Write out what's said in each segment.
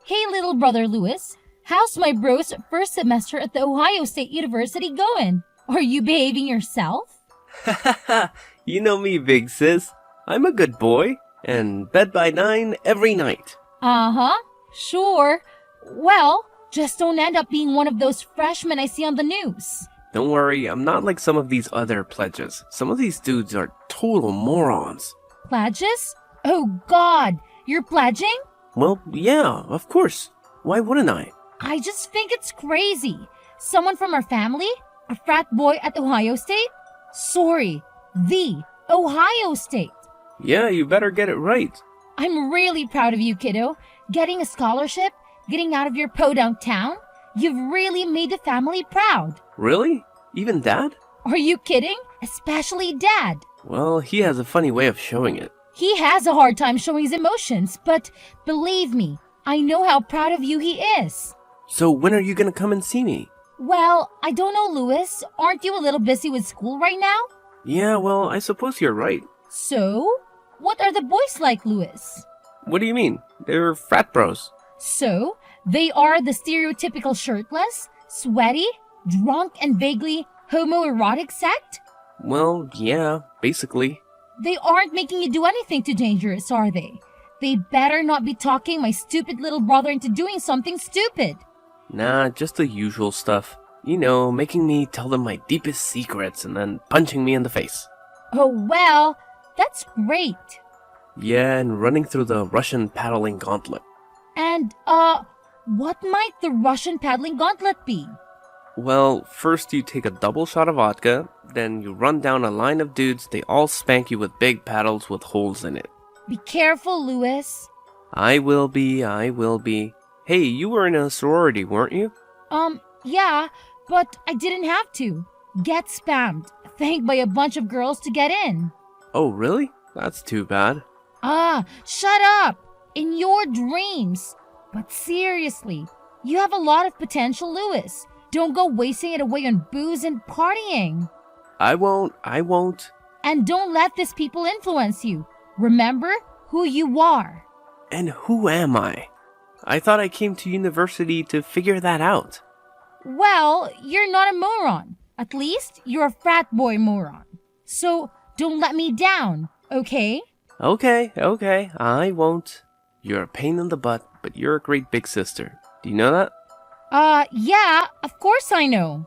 Hey, little brother Louis. How's my bro's first semester at the Ohio State University going? Are you behaving yourself? You know me, big sis. I'm a good boy, and bed by 9 every night. Uh-huh. Sure. Well, just don't end up being one of those freshmen I see on the news. Don't worry, I'm not like some of these other pledges. Some of these dudes are total morons. Pledges? Oh, God. You're pledging? Well, yeah, of course. Why wouldn't I? I just think it's crazy. Someone from our family? A frat boy at Ohio State? Sorry, the Ohio State. Yeah, you better get it right. I'm really proud of you, kiddo. Getting a scholarship, getting out of your podunk town. You've really made the family proud. Really? Even Dad? Are you kidding? Especially Dad. Well, he has a funny way of showing it. He has a hard time showing his emotions, but believe me, I know how proud of you he is. So when are you gonna come and see me? Well, I don't know, Louis. Aren't you a little busy with school right now? Yeah, well, I suppose you're right. So? What are the boys like, Louis? What do you mean? They're frat bros. So, they are the stereotypical shirtless, sweaty, drunk, and vaguely homoerotic sect? Well, yeah, basically. They aren't making you do anything too dangerous, are they? They better not be talking my stupid little brother into doing something stupid. Nah, just the usual stuff. You know, making me tell them my deepest secrets and then punching me in the face. Oh, well, that's great. Yeah, and running through the Russian paddling gauntlet. And, what might the Russian paddling gauntlet be? Well, first you take a double shot of vodka, then you run down a line of dudes, they all spank you with big paddles with holes in it. Be careful, Louis. I will be. Hey, you were in a sorority, weren't you? Yeah, but I didn't have to. Get spammed, thanked by a bunch of girls to get in. Oh, really? That's too bad. Shut up! In your dreams. But seriously, you have a lot of potential, Louis. Don't go wasting it away on booze and partying. I won't. And don't let these people influence you. Remember who you are. And who am I? I thought I came to university to figure that out. Well, you're not a moron. At least you're a frat boy moron. So don't let me down, okay? Okay, I won't. You're a pain in the butt, but you're a great big sister. Do you know that? Yeah, of course I know.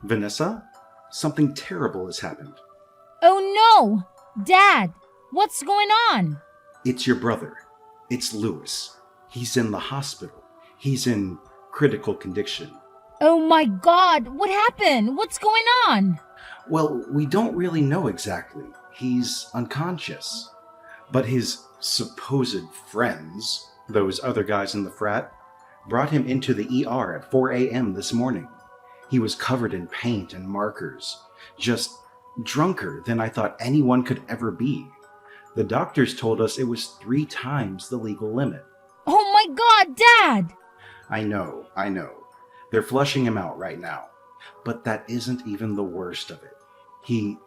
Vanessa, something terrible has happened. Oh no! Dad, what's going on? It's your brother. It's Louis. He's in the hospital. He's in critical condition. Oh my God, what happened? What's going on? Well, we don't really know exactly. He's unconscious. But his supposed friends, those other guys in the frat, brought him into the ER at 4 a.m. this morning. He was covered in paint and markers, just drunker than I thought anyone could ever be. The doctors told us it was 3 times the legal limit. Oh my God, Dad! I know. They're flushing him out right now. But that isn't even the worst of it. He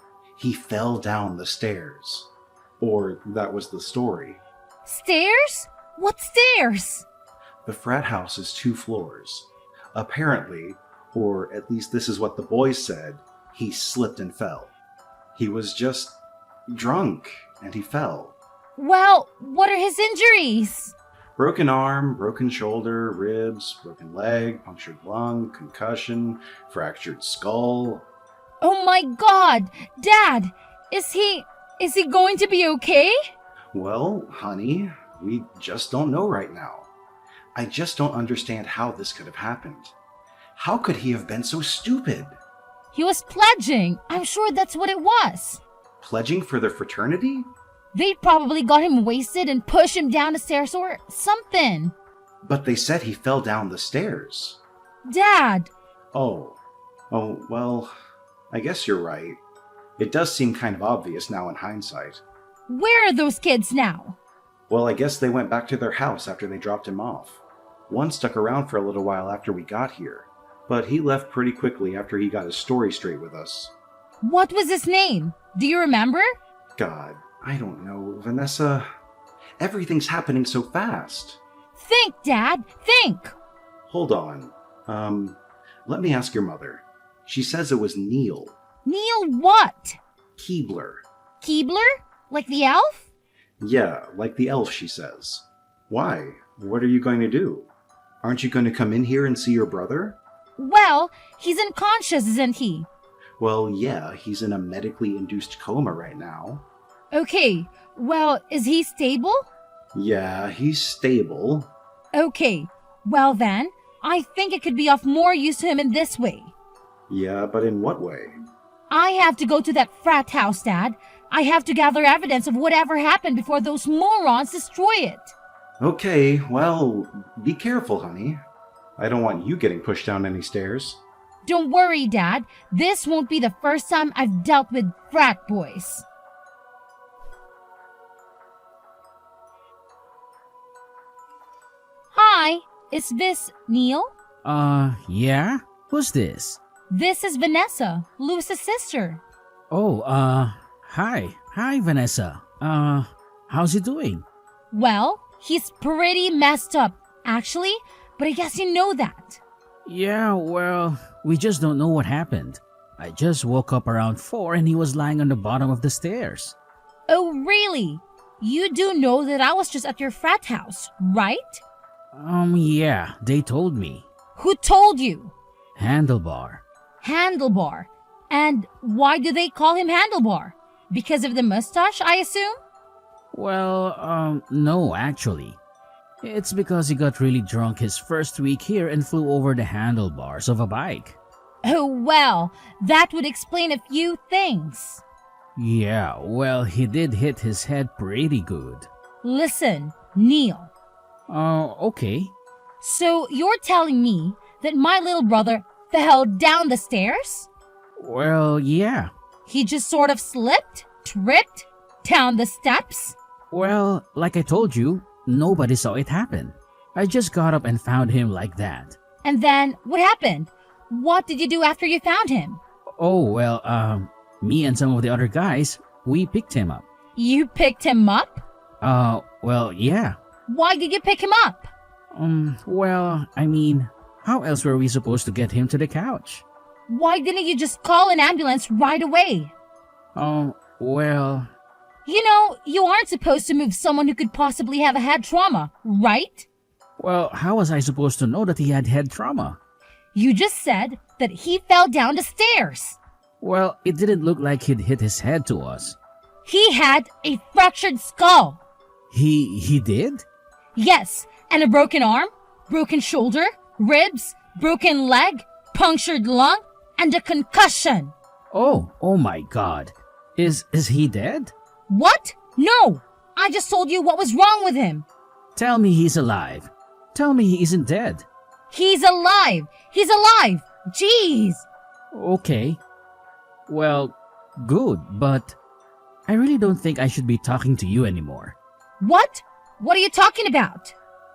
fell down the stairs. Or that was the story. Stairs? What stairs? The frat house is 2 floors. Apparently, or at least this is what the boys said, he slipped and fell. He was just drunk, and he fell. Well, what are his injuries? Broken arm, broken shoulder, ribs, broken leg, punctured lung, concussion, fractured skull. Oh my God! Dad! Is he going to be okay? Well, honey, we just don't know right now. I just don't understand how this could have happened. How could he have been so stupid? He was pledging. I'm sure that's what it was. Pledging for the fraternity? They probably got him wasted and pushed him down the stairs or something. But they said he fell down the stairs. Dad! Oh, well, I guess you're right. It does seem kind of obvious now in hindsight. Where are those kids now? Well, I guess they went back to their house after they dropped him off. One stuck around for a little while after we got here, but he left pretty quickly after he got his story straight with us. What was his name? Do you remember? God, I don't know, Vanessa. Everything's happening so fast. Think, Dad, think! Hold on. Let me ask your mother. She says it was Neil Neil what? Keebler. Keebler? Like the elf? Yeah, like the elf, she says. Why? What are you going to do? Aren't you going to come in here and see your brother? Well, he's unconscious, isn't he? Well, yeah, he's in a medically induced coma right now. Okay, well, is he stable? Yeah, he's stable. Okay, well then, I think it could be of more use to him in this way. Yeah, but in what way? I have to go to that frat house, Dad. I have to gather evidence of whatever happened before those morons destroy it. Okay, well, be careful, honey. I don't want you getting pushed down any stairs. Don't worry, Dad. This won't be the first time I've dealt with frat boys. Hi, is this Neil? Yeah? Who's this? This is Vanessa, Lewis's sister. Oh, hi. Hi, Vanessa. How's he doing? Well, he's pretty messed up, actually, but I guess you know that. Yeah, well, we just don't know what happened. I just woke up around 4 and he was lying on the bottom of the stairs. Oh, really? You do know that I was just at your frat house, right? Yeah, they told me. Who told you? Handlebar. Handlebar. And why do they call him Handlebar? Because of the mustache, I assume? Well, no, actually. It's because he got really drunk his first week here and flew over the handlebars of a bike. Oh, well, that would explain a few things. Yeah, well, he did hit his head pretty good. Listen, Neil. Okay. So you're telling me that my little brother fell down the stairs? Well, yeah. He just sort of slipped, tripped, down the steps? Well, like I told you, nobody saw it happen. I just got up and found him like that. And then, what happened? What did you do after you found him? Oh, well, me and some of the other guys, we picked him up. You picked him up? Well, yeah. Why did you pick him up? Well, I mean, how else were we supposed to get him to the couch? Why didn't you just call an ambulance right away? Well... You know, you aren't supposed to move someone who could possibly have a head trauma, right? Well, how was I supposed to know that he had head trauma? You just said that he fell down the stairs. Well, it didn't look like he'd hit his head to us. He had a fractured skull. He did? Yes, and a broken arm, broken shoulder, ribs, broken leg, punctured lung, and a concussion. Oh my God. Is he dead? What? No! I just told you what was wrong with him. Tell me he's alive. Tell me he isn't dead. He's alive! He's alive! Jeez! Okay. Well, good, but I really don't think I should be talking to you anymore. What? What are you talking about?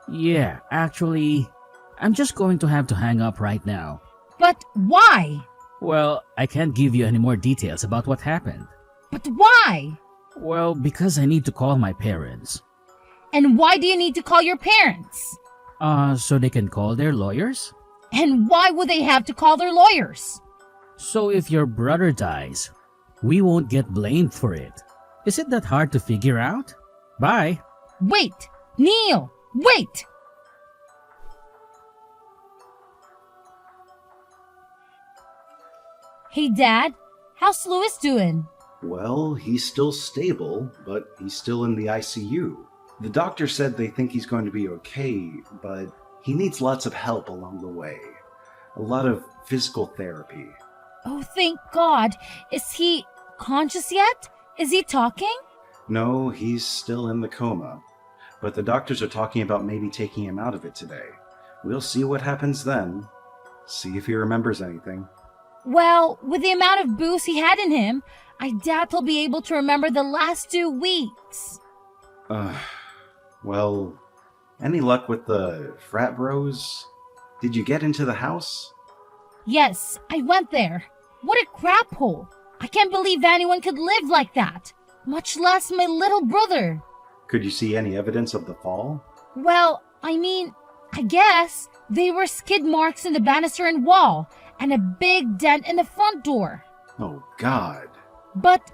Yeah, actually, I'm just going to have to hang up right now. But why? Well, I can't give you any more details about what happened. But why? Well, because I need to call my parents. And why do you need to call your parents? So they can call their lawyers? And why would they have to call their lawyers? So if your brother dies, we won't get blamed for it. Is it that hard to figure out? Bye. Wait! Neil! Wait! Hey, Dad. How's Lewis doing? Well, he's still stable, but he's still in the ICU. The doctor said they think he's going to be okay, but he needs lots of help along the way. A lot of physical therapy. Oh, thank God. Is he conscious yet? Is he talking? No, he's still in the coma. But the doctors are talking about maybe taking him out of it today. We'll see what happens then. See if he remembers anything. Well, with the amount of booze he had in him, I doubt he'll be able to remember the last 2 weeks. Well, any luck with the frat bros? Did you get into the house? Yes, I went there. What a crap hole. I can't believe anyone could live like that. much less my little brother. Could you see any evidence of the fall? Well, I guess they were skid marks in the banister and wall, and a big dent in the front door. Oh, God. But,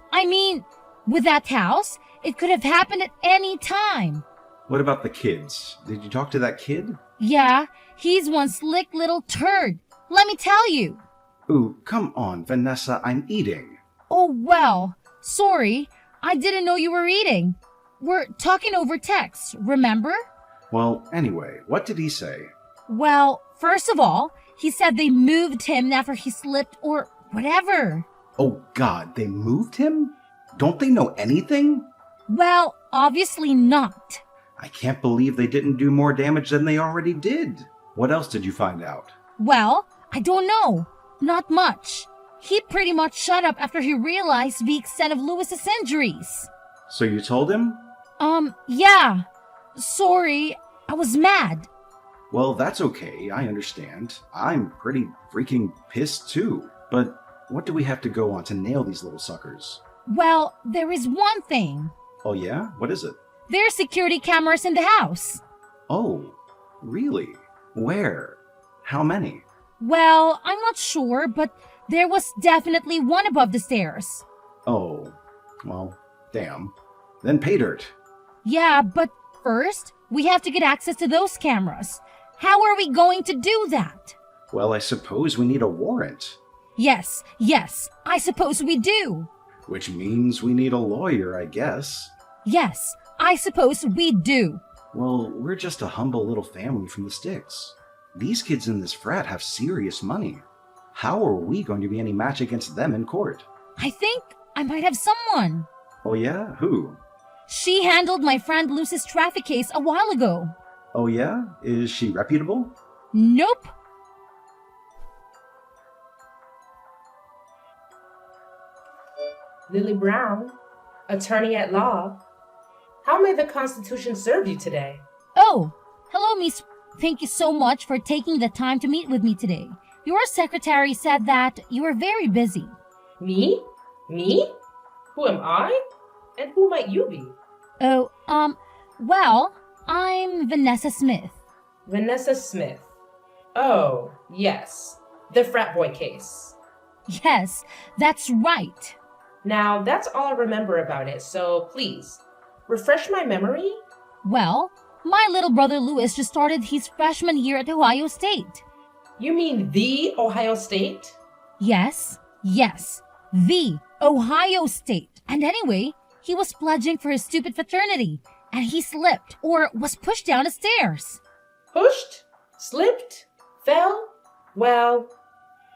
with that house, it could have happened at any time. What about the kids? Did you talk to that kid? Yeah, he's one slick little turd. Let me tell you. Ooh, come on, Vanessa, I'm eating. Oh, well, sorry. I didn't know you were eating. We're talking over text, remember? Well, anyway, what did he say? Well, first of all, he said they moved him after he slipped or whatever. Oh, God, they moved him? Don't they know anything? Well, obviously not. I can't believe they didn't do more damage than they already did. What else did you find out? Well, I don't know. Not much. He pretty much shut up after he realized the extent of Lewis's injuries. So you told him? Yeah. Sorry, I was mad. Well, that's okay, I understand. I'm pretty freaking pissed too. But what do we have to go on to nail these little suckers? Well, there is one thing. Oh yeah? What is it? There are security cameras in the house. Oh, really? Where? How many? Well, I'm not sure, but there was definitely one above the stairs. Oh, well, damn. Then pay dirt. Yeah, but first, we have to get access to those cameras. How are we going to do that? Well, I suppose we need a warrant. Yes, I suppose we do. Which means we need a lawyer, I guess. Yes, I suppose we do. Well, we're just a humble little family from the sticks. These kids in this frat have serious money. How are we going to be any match against them in court? I think I might have someone. Oh yeah? Who? She handled my friend Lucy's traffic case a while ago. Oh yeah? Is she reputable? Nope. Lily Brown, attorney at law. How may the Constitution serve you today? Oh, hello, Miss. Thank you so much for taking the time to meet with me today. Your secretary said that you are very busy. Me? Me? Who am I? And who might you be? Oh, well, I'm Vanessa Smith. Vanessa Smith. Oh, yes. The frat boy case. Yes, that's right. Now, that's all I remember about it, so please, refresh my memory? Well, my little brother Lewis just started his freshman year at Ohio State. You mean the Ohio State? Yes, the Ohio State. And anyway, he was pledging for his stupid fraternity, and he slipped, or was pushed down the stairs. Pushed? Slipped? Fell? Well,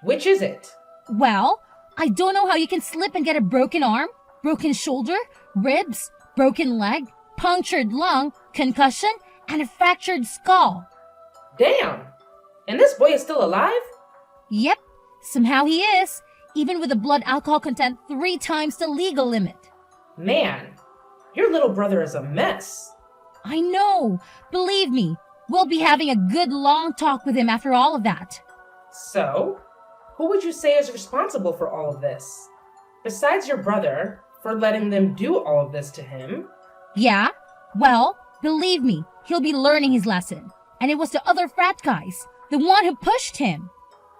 which is it? Well, I don't know how you can slip and get a broken arm, broken shoulder, ribs, broken leg, punctured lung, concussion, and a fractured skull. Damn! And this boy is still alive? Yep, somehow he is, even with a blood alcohol content 3 times the legal limit. Man, your little brother is a mess. I know. Believe me, we'll be having a good long talk with him after all of that. So, who would you say is responsible for all of this? Besides your brother, for letting them do all of this to him? Yeah? Well, believe me, he'll be learning his lesson. And it was the other frat guys, the one who pushed him.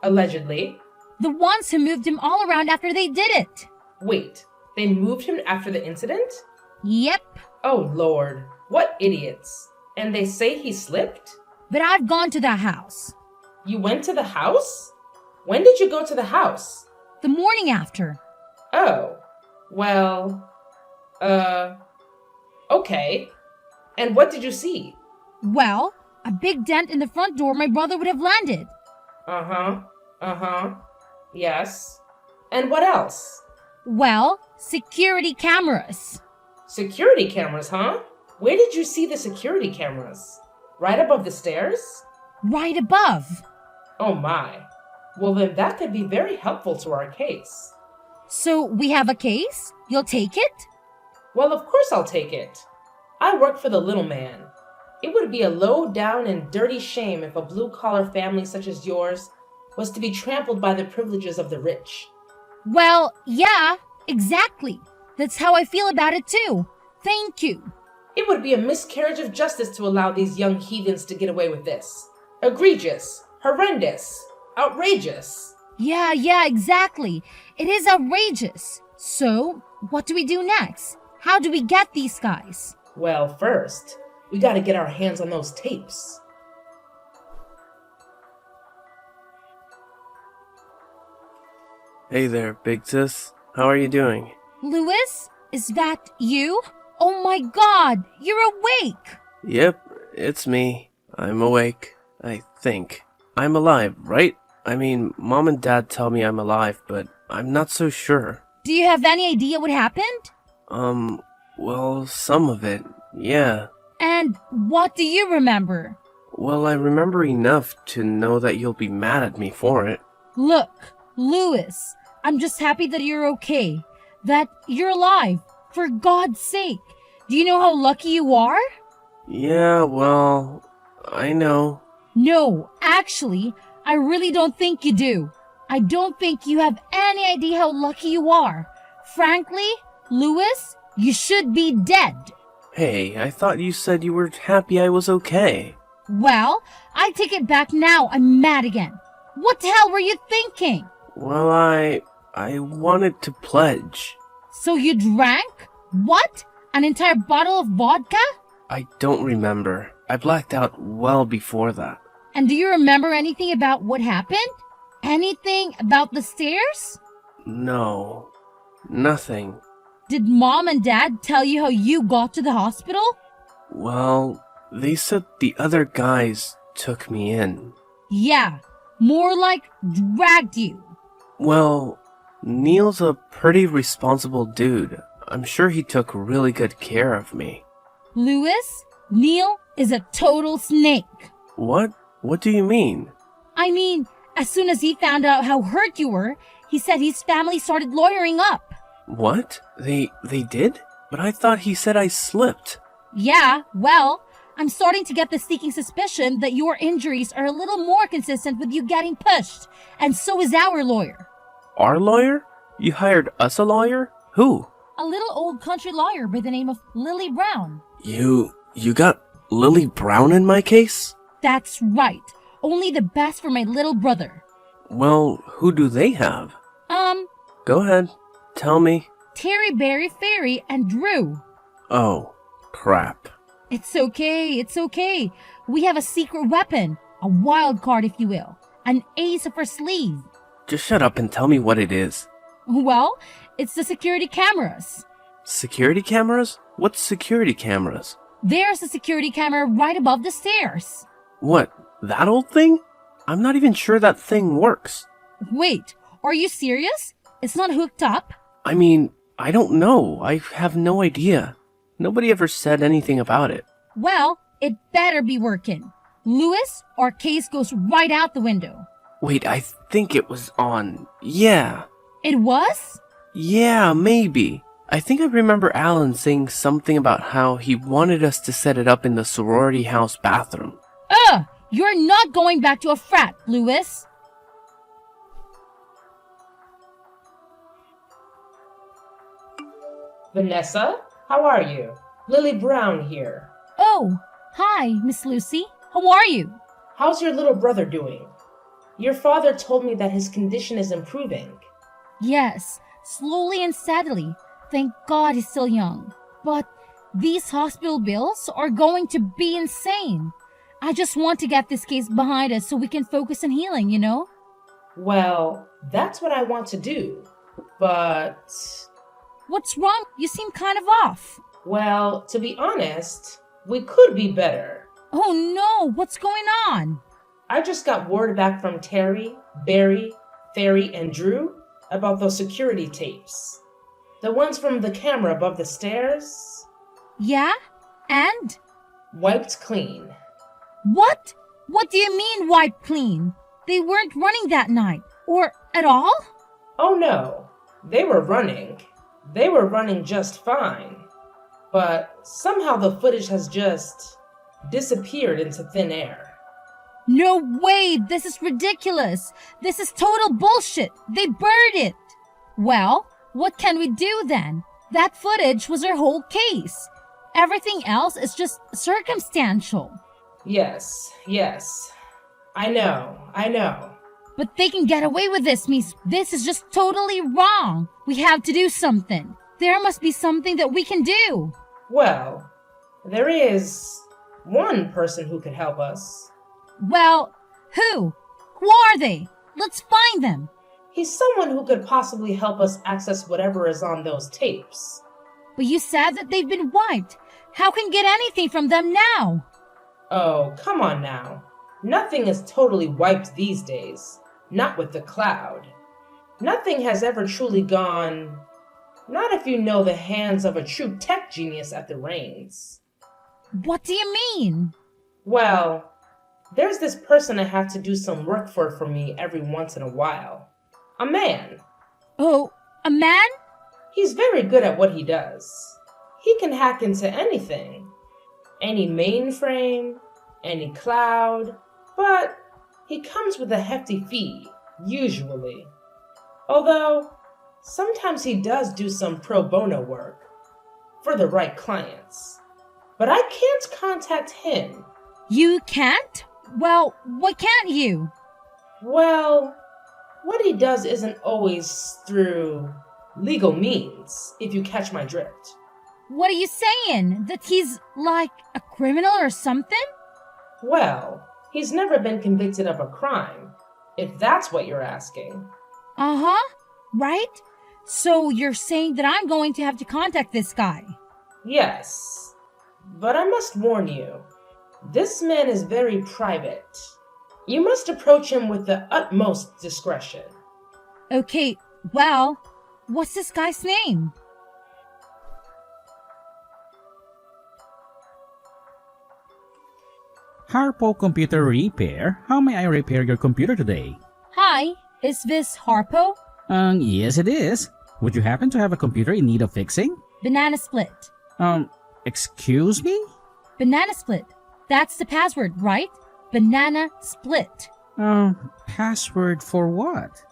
Allegedly. The ones who moved him all around after they did it. Wait, they moved him after the incident? Yep. Oh Lord, what idiots. And they say he slipped? But I've gone to that house. You went to the house? When did you go to the house? The morning after. Oh, well, okay. And what did you see? Well, a big dent in the front door my brother would have landed. Yes. And what else? Well, security cameras. Security cameras, huh? Where did you see the security cameras? Right above the stairs? Right above. Oh my. Well then that could be very helpful to our case. So we have a case? You'll take it? Well, of course I'll take it. I work for the little man. It would be a low down and dirty shame if a blue-collar family such as yours was to be trampled by the privileges of the rich. Well, yeah, exactly. That's how I feel about it too. Thank you. It would be a miscarriage of justice to allow these young heathens to get away with this. Egregious, horrendous, outrageous. Yeah, exactly. It is outrageous. So, what do we do next? How do we get these guys? Well, first, we gotta get our hands on those tapes. Hey there, big sis. How are you doing? Louis, is that you? Oh my god, you're awake! Yep, it's me. I'm awake. I think. I'm alive, right? I mean, Mom and Dad tell me I'm alive, but I'm not so sure. Do you have any idea what happened? Well, some of it, yeah. And what do you remember? Well, I remember enough to know that you'll be mad at me for it. Look, Louis, I'm just happy that you're okay. That you're alive. For God's sake. Do you know how lucky you are? Yeah, well, I know. No, actually, I really don't think you do. I don't think you have any idea how lucky you are. Frankly, Louis, you should be dead. Hey, I thought you said you were happy I was okay. Well, I take it back now. I'm mad again. What the hell were you thinking? Well, I wanted to pledge. So you drank? What? An entire bottle of vodka? I don't remember. I blacked out well before that. And do you remember anything about what happened? Anything about the stairs? No, nothing. Did Mom and Dad tell you how you got to the hospital? Well, they said the other guys took me in. Yeah, more like dragged you. Well, Neil's a pretty responsible dude. I'm sure he took really good care of me. Louis, Neil is a total snake. What? What do you mean? I mean, as soon as he found out how hurt you were, he said his family started lawyering up. What? They did? But I thought he said I slipped. Yeah, well, I'm starting to get the sneaking suspicion that your injuries are a little more consistent with you getting pushed, and so is our lawyer. Our lawyer? You hired us a lawyer? Who? A little old country lawyer by the name of Lily Brown. You got Lily Brown in my case? That's right. Only the best for my little brother. Well, who do they have? Go ahead. Tell me. Terry, Barry, Fairy, and Drew. Oh, crap. It's okay. We have a secret weapon. A wild card, if you will. An ace up our sleeve. Just shut up and tell me what it is. Well, it's the security cameras. Security cameras? What's security cameras? There's a security camera right above the stairs. What, that old thing? I'm not even sure that thing works. Wait, are you serious? It's not hooked up? I mean, I don't know. I have no idea. Nobody ever said anything about it. Well, it better be working. Louis, our case goes right out the window. Wait, I think it was on. Yeah. It was? Yeah, maybe. I think I remember Alan saying something about how he wanted us to set it up in the sorority house bathroom. You're not going back to a frat, Louis. Vanessa, how are you? Lily Brown here. Oh, hi, Miss Lucy. How are you? How's your little brother doing? Your father told me that his condition is improving. Yes, slowly and steadily. Thank God he's still young. But these hospital bills are going to be insane. I just want to get this case behind us so we can focus on healing, you know? Well, that's what I want to do. But, What's wrong? You seem kind of off. well, to be honest, we could be better. Oh no, what's going on? I just got word back from Terry, Barry, Fairy, and Drew about those security tapes. The ones from the camera above the stairs. Yeah? And? Wiped clean. What? What do you mean wiped clean? They weren't running that night. Or at all? Oh no, they were running. They were running just fine. But somehow the footage has just disappeared into thin air. No way! This is ridiculous! This is total bullshit! They buried it! Well, what can we do then? That footage was our whole case. Everything else is just circumstantial. Yes. I know. But they can get away with this, Miss. This is just totally wrong. We have to do something. There must be something that we can do. Well, there is one person who could help us. Well, who? Who are they? Let's find them. He's someone who could possibly help us access whatever is on those tapes. But you said that they've been wiped. How can we get anything from them now? Oh, come on now. Nothing is totally wiped these days. Not with the cloud. Nothing has ever truly gone... Not if you know the hands of a true tech genius at the reins. What do you mean? Well, there's this person I have to do some work for me every once in a while. A man. Oh, a man? He's very good at what he does. He can hack into anything. Any mainframe, any cloud, but he comes with a hefty fee, usually. Although, sometimes he does do some pro bono work for the right clients. But I can't contact him. You can't? Well, why can't you? Well, what he does isn't always through legal means, if you catch my drift. What are you saying? That he's like a criminal or something? Well, he's never been convicted of a crime, if that's what you're asking. Uh-huh, right? So you're saying that I'm going to have to contact this guy? Yes, but I must warn you, this man is very private. You must approach him with the utmost discretion. Okay, well, what's this guy's name? Harpo Computer Repair. How may I repair your computer today? Hi, is this Harpo? Yes it is. Would you happen to have a computer in need of fixing? Banana Split. Excuse me? Banana Split. That's the password, right? Banana Split. Password for what?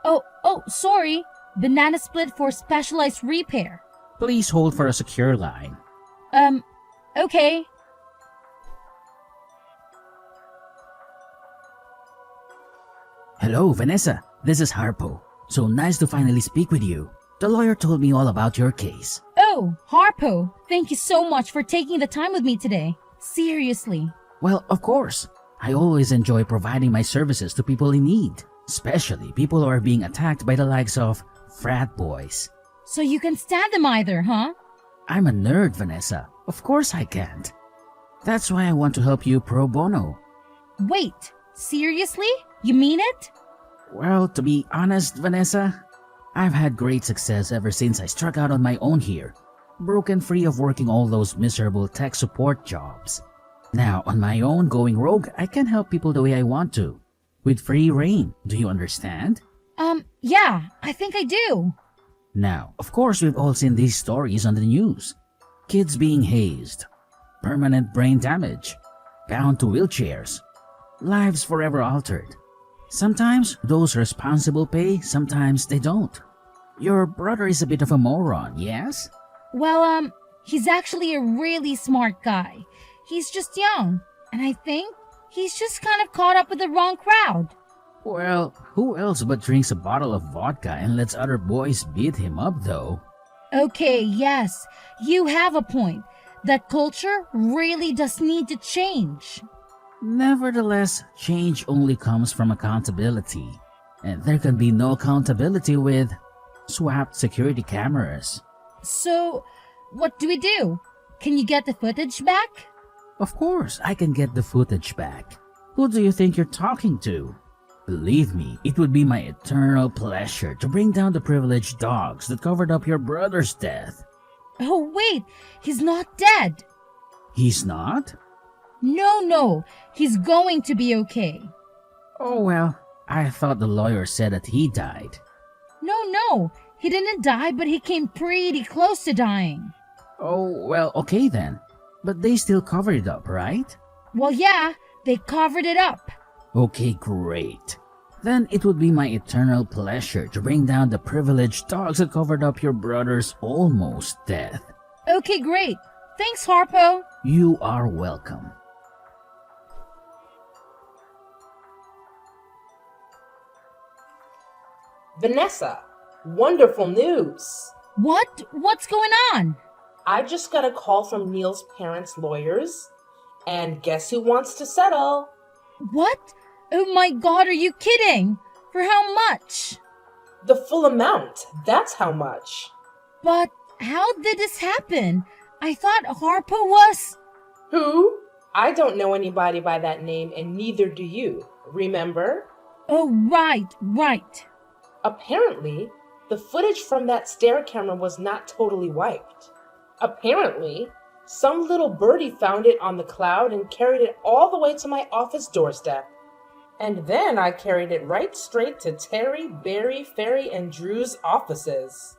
Oh, sorry. Banana Split for specialized repair. Please hold for a secure line. Okay. Hello, Vanessa. This is Harpo. So nice to finally speak with you. The lawyer told me all about your case. Oh, Harpo, thank you so much for taking the time with me today. Seriously. Well, of course. I always enjoy providing my services to people in need, especially people who are being attacked by the likes of frat boys. So you can stand them either, huh? I'm a nerd, Vanessa. Of course I can't. That's why I want to help you pro bono. Wait, seriously? You mean it? Well, to be honest, Vanessa, I've had great success ever since I struck out on my own here, broken free of working all those miserable tech support jobs. Now, on my own going rogue, I can help people the way I want to, with free reign. Do you understand? Yeah, I think I do. Now, of course, we've all seen these stories on the news. Kids being hazed, permanent brain damage, bound to wheelchairs, lives forever altered. Sometimes those responsible pay, sometimes they don't. Your brother is a bit of a moron, yes? Well, he's actually a really smart guy. He's just young, and I think he's just kind of caught up with the wrong crowd. Well, who else but drinks a bottle of vodka and lets other boys beat him up, though? Okay, yes, you have a point. That culture really does need to change. Nevertheless, change only comes from accountability, and there can be no accountability with swapped security cameras. So, what do we do? Can you get the footage back? Of course, I can get the footage back. Who do you think you're talking to? Believe me, it would be my eternal pleasure to bring down the privileged dogs that covered up your brother's death. Oh, wait, he's not dead. He's not? No, he's going to be okay. Oh well, I thought the lawyer said that he died. No, he didn't die, but he came pretty close to dying. Oh, well, okay then. But they still covered it up, right? Well, yeah, they covered it up. Okay, great. then it would be my eternal pleasure to bring down the privileged dogs that covered up your brother's almost death. Okay, great. Thanks, Harpo. You are welcome. Vanessa, wonderful news. What? What's going on? I just got a call from Neil's parents' lawyers, and guess who wants to settle? What? Oh my god, are you kidding? For how much? The full amount, that's how much. But how did this happen? I thought Harpo was... Who? I don't know anybody by that name, and neither do you, remember? Oh, right. Apparently, the footage from that stair camera was not totally wiped. Apparently, some little birdie found it on the cloud and carried it all the way to my office doorstep. And then I carried it right straight to Terry, Barry, Ferry, and Drew's offices.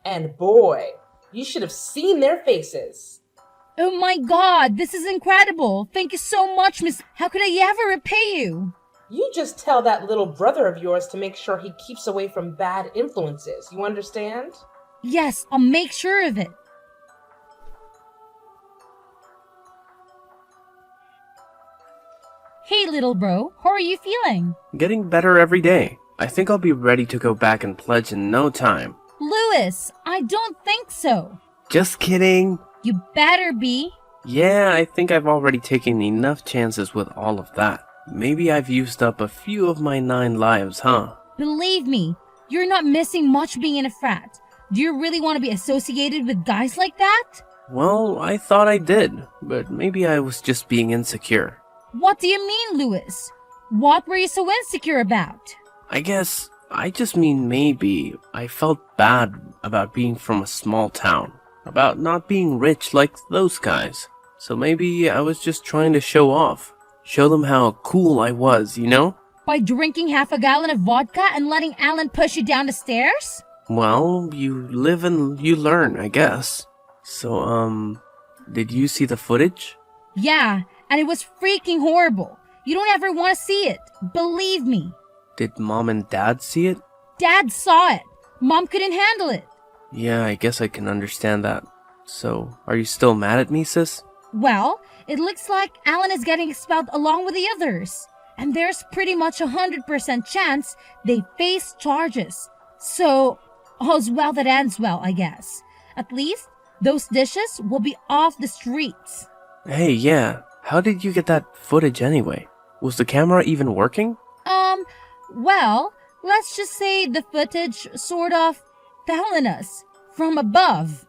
And boy, you should have seen their faces. Oh my god, this is incredible. Thank you so much, miss. How could I ever repay you? You just tell that little brother of yours to make sure he keeps away from bad influences. You understand? Yes, I'll make sure of it. Hey, little bro, how are you feeling? Getting better every day. I think I'll be ready to go back and pledge in no time. Louis, I don't think so. Just kidding. You better be. Yeah, I think I've already taken enough chances with all of that. Maybe I've used up a few of my 9 lives, huh? Believe me, you're not missing much being in a frat. Do you really want to be associated with guys like that? Well, I thought I did, but maybe I was just being insecure. What do you mean, Louis? What were you so insecure about? I guess I just mean maybe I felt bad about being from a small town, about not being rich like those guys. So maybe I was just trying to show off, show them how cool I was, you know? By drinking half a gallon of vodka and letting Alan push you down the stairs? Well, you live and you learn, I guess. So, did you see the footage? Yeah, and it was freaking horrible. You don't ever want to see it. Believe me. Did Mom and Dad see it? Dad saw it. Mom couldn't handle it. Yeah, I guess I can understand that. So, are you still mad at me, sis? Well, it looks like Alan is getting expelled along with the others. And there's pretty much 100% chance they face charges. So, all's well that ends well, I guess. At least, those dishes will be off the streets. Hey, yeah. How did you get that footage anyway? Was the camera even working? Well, let's just say the footage sort of fell on us from above.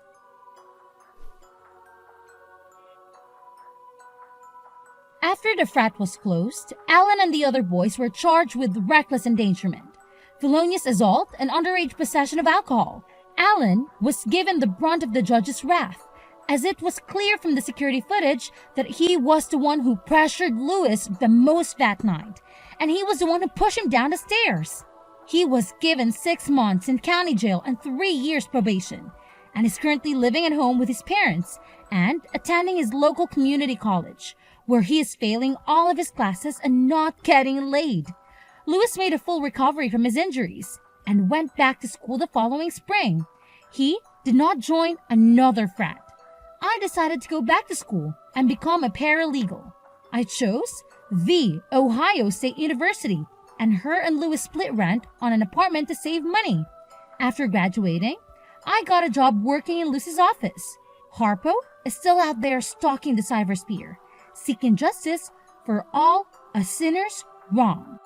After the frat was closed, Alan and the other boys were charged with reckless endangerment, felonious assault, and underage possession of alcohol. Alan was given the brunt of the judge's wrath, as it was clear from the security footage that he was the one who pressured Louis the most that night, and he was the one who pushed him down the stairs. He was given 6 months in county jail and 3 years probation, and is currently living at home with his parents and attending his local community college, where he is failing all of his classes and not getting laid. Louis made a full recovery from his injuries and went back to school the following spring. He did not join another frat. I decided to go back to school and become a paralegal. I chose the Ohio State University, and her and Louis split rent on an apartment to save money. After graduating, I got a job working in Louis's office. Harpo is still out there stalking the cybersphere, seeking justice for all a sinner's wrong.